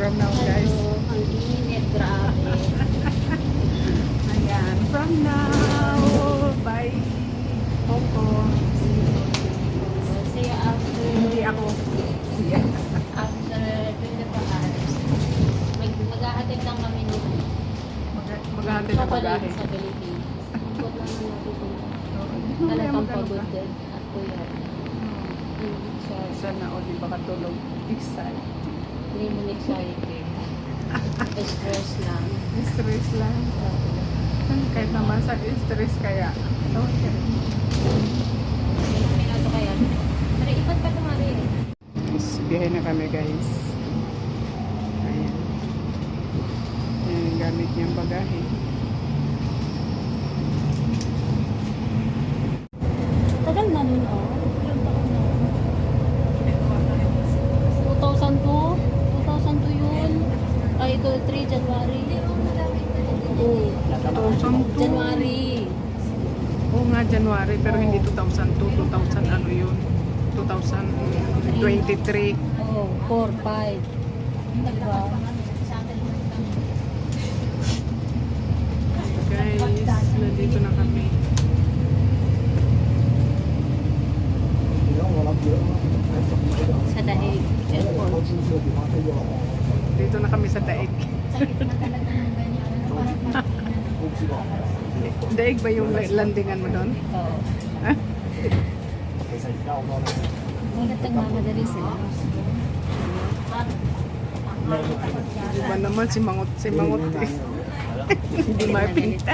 From now, guys. Hello, ang init, grabe. Ayan. From now. Bye. Coco. See you after. Hindi ako. Yeah. After 24 hours. Mag-a-attend lang kami nito. Maghahatid na pagahe. Sa Philippines. Ikot lang na natin kung Hindi mo kaya talagang magano pagod ka. din at kuya. So, Sana o di ba katulog. Excited. hindi mo excited. Stress lang. Stress lang. Kahit naman sa stress kaya. Okay. Minato kaya. Pero ipat pa tumari eh. Biyahe na kami, guys. Ayan. Ayan yung gamit niyang bagahe. Tagal na nun, oh. Ilang taon na? 2002? 2002 yun? Ay, ito, 3 January. Oo. 2002. January. Oo nga, January. Pero hindi 2002. 2000 ano yun? 2023. Oo, 4, 5. Diba? Guys, nandito na kami. Sa Dahig Airport. Dito na kami sa Daig. Daig ba yung landingan mo doon? Oo. Ha? Ulit ang mamadali sila. Iba naman si Mangot eh. Hindi mapinta.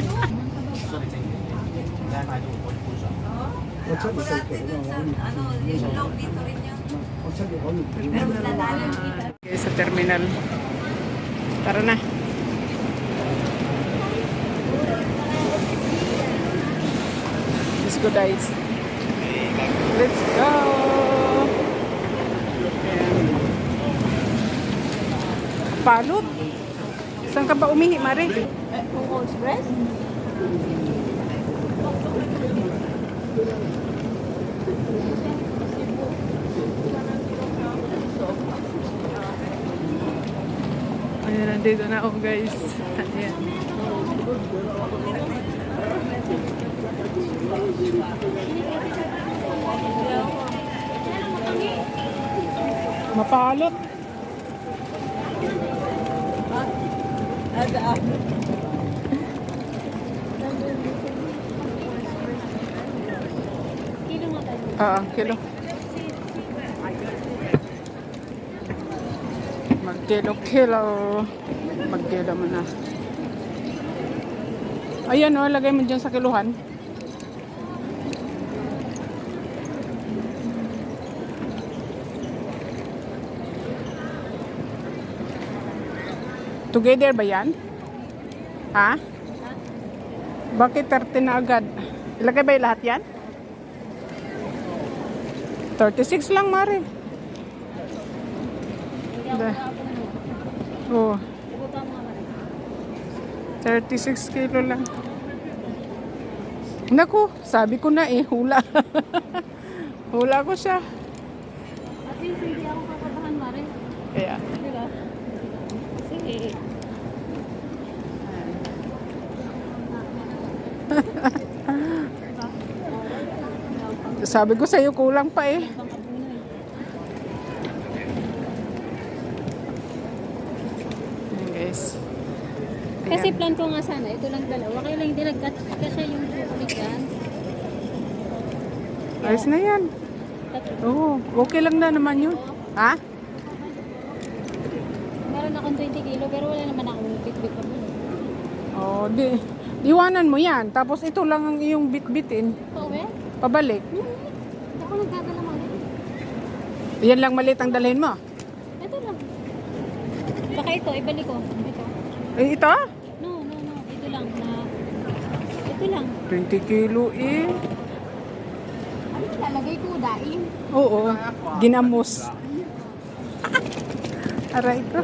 Okay, sa terminal. Tara na. Let's go, guys. Let's go. Ayan. Palot. Saan ka ba umihi, Mare? Coco Express? Ayan, nandito na ako, guys. Ayan. Mapalot. Kilo nga tayo. Kilo. Mag-kilo. Mag-kilo mo na. Ayan o, lagay mo dyan sa kiluhan. Together ba yan? Ha? Bakit 30 na agad? Ilagay ba yung lahat yan? 36 lang, Mare. Oh, 36 kilo lang. Naku, sabi ko na eh, hula. Hula ko siya. At least hindi ako kakabahan, Mare. Kaya. Diba? Sige. Sabi ko sa'yo, kulang pa eh. Ayan, guys. Ayan. Kasi plan ko nga sana, ito lang dalawa. Kaya lang hindi nagkasya yung chocolate yan. Ayos na yan. Oo, okay lang na naman yun. Ha? Meron akong 20 kilo pero wala naman akong bit-bit pa mo. Oh, diwanan mo yan. Tapos ito lang ang iyong bit-bitin. Pauwi? Pabalik. Hindi ako nagdadala mga Yan lang maliit ang dalhin mo. ito lang. Baka ito, ibalik ko. Ito. Eh, ito? No. Ito lang. Ito lang. 20 kilo eh. Ano lalagay ko? Daing? Oo, ginamos. Aray ko.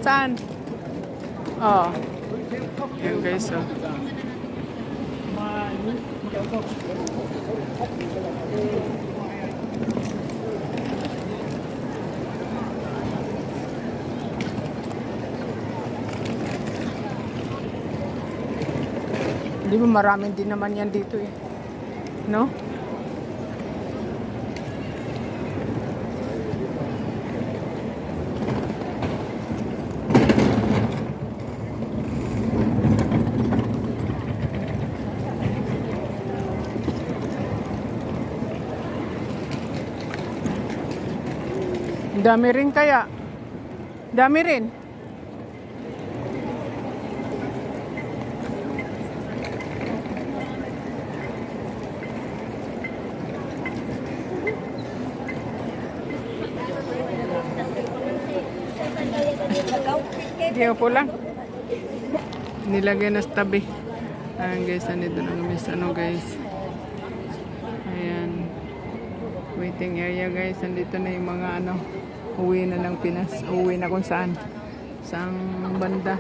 Saan? Oh. Yan guys, oh. Di ba maraming din naman yan dito eh. No? Dami rin kaya. Dami rin. Hindi po lang. Nilagay na sa tabi. Ayan guys, andito na kami sa ano guys. Ayan. Waiting area guys. Andito na yung mga ano. Uwi na ng Pinas. Uwi na kung saan. Saang banda.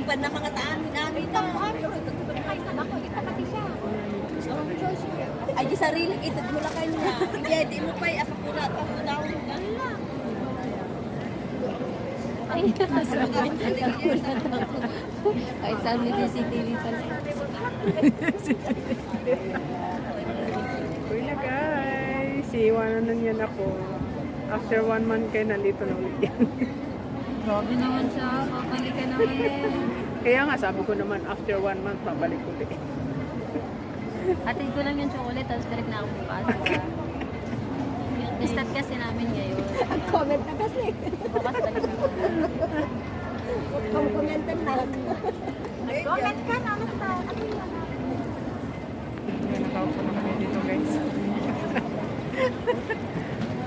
Iban na mga taan namin na. Ay, di sarili, itag mo lang kanya. Hindi, di mo pa, apapura, apapura ako. Ay, kahit saan may CCTV pala. Uy na guys. Iiwanan na niyan ako. After 1 month kayo nandito na ulit yan. Grabe naman siya, babalik ka naman eh. Kaya nga sabi ko naman after 1 month pabalik ulit. Atid ko lang yung chocolate, tapos balik na ako bukas. Start kasi namin ngayon. Comment na kasi. Bukas balik na. Commentan na. Comment ka na. Nakaupo na kami dito guys.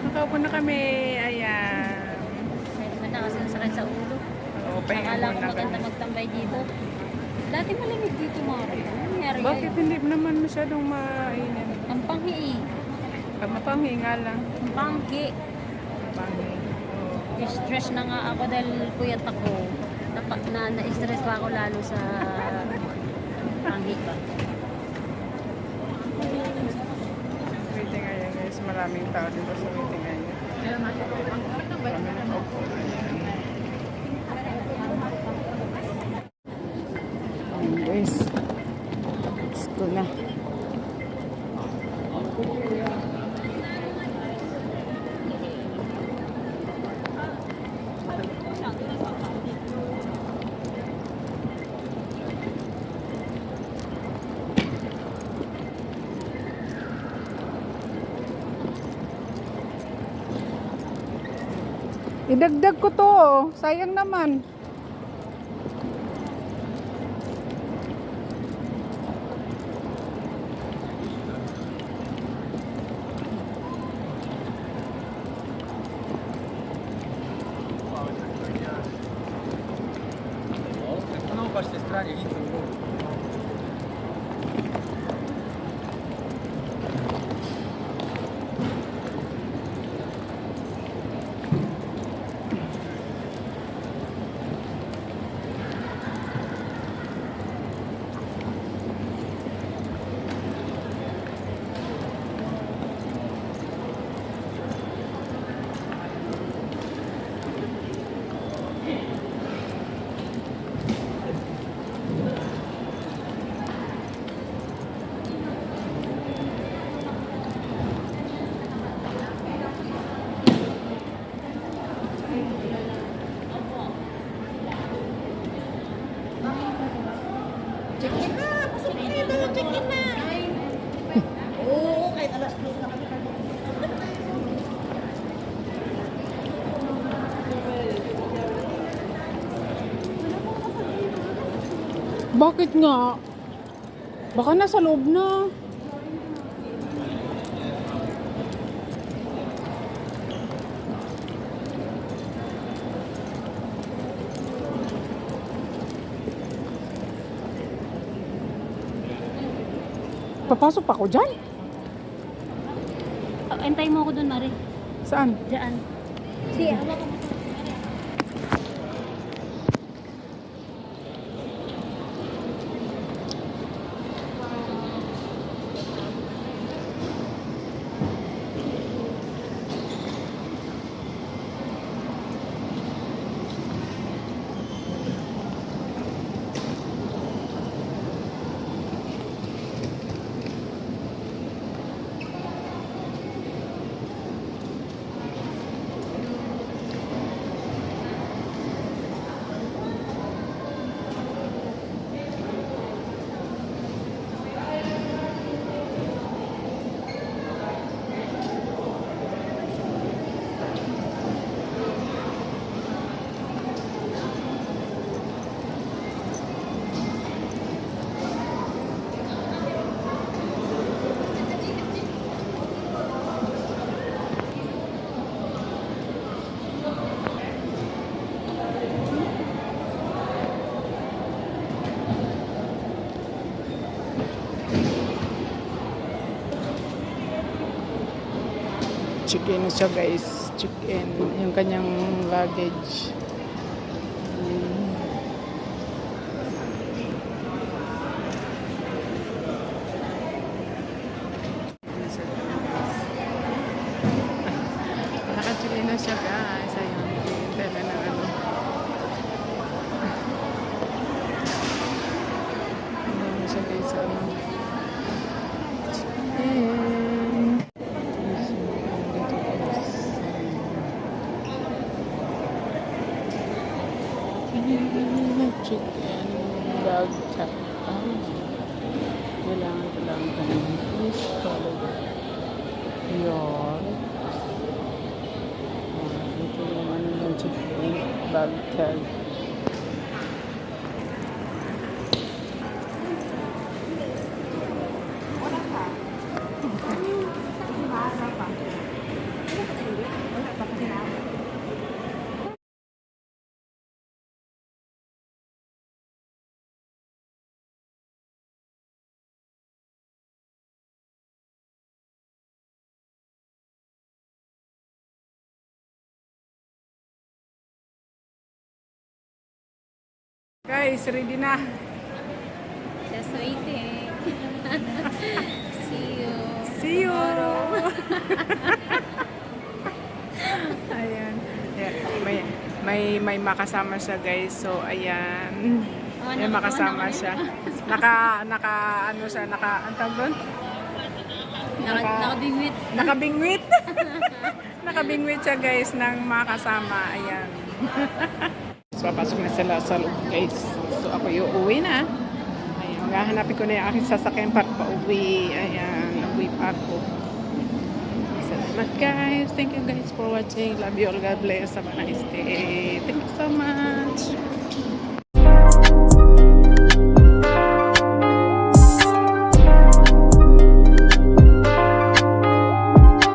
Nakaupo na kami. Ayan. Medyo na kasi sakit sa ulo. Oo, pahinga Akala ko muna maganda kami. magtambay dito. Dati malamig dito, Mari. Ano nangyari Bakit ngayon? hindi naman masyadong mainit? Ang panghi eh. Mapanghi nga lang. Ang panghi. Panghi. Oo. Stress na nga ako dahil puyat ako. Na-stress pa ako lalo sa panghi ba. Waiting area guys. Maraming tao dito sa waiting area. Marami nakaupo. Ayan guys. School na. Idagdag ko to, oh. Sayang naman. Queste strane inizio un po'. Check-in na. Pasok na yun. Check-in na. Oo, kahit alas 2 na kami. Bakit nga? Baka nasa loob na. Papasok pa ako dyan? Antay mo ako dun, Mari. Saan? Diyan. Sige, hawak ko. Check-in siya guys. Check-in. Yung kanyang luggage. Naka-check-in na siya guys. Ayun. Tala na ano. Ayun na siya guys. Ano. Check-in. Chicken bag tap. Kailangan ko lang kanina. Please follow. Yun. Ito yung ano yung chicken bag tag. Guys, ready na. Just waiting. See you. See you! Ayan. Yeah, may makasama siya guys. So, ayan. Ayan, makasama siya. Ano siya, ang tawag doon? Nakabingwit. Nakabingwit. Nakabingwit siya guys ng makasama. Ayan. So, papasok na sila sa loob guys. So, ako yung uwi na. Ayan, maghahanapin ko na yung aking sasakyan para pa-uwi. Ayan, uwi pa ako. Salamat guys. Thank you guys for watching. Love you all. God bless. Have a nice day. Thank you so much.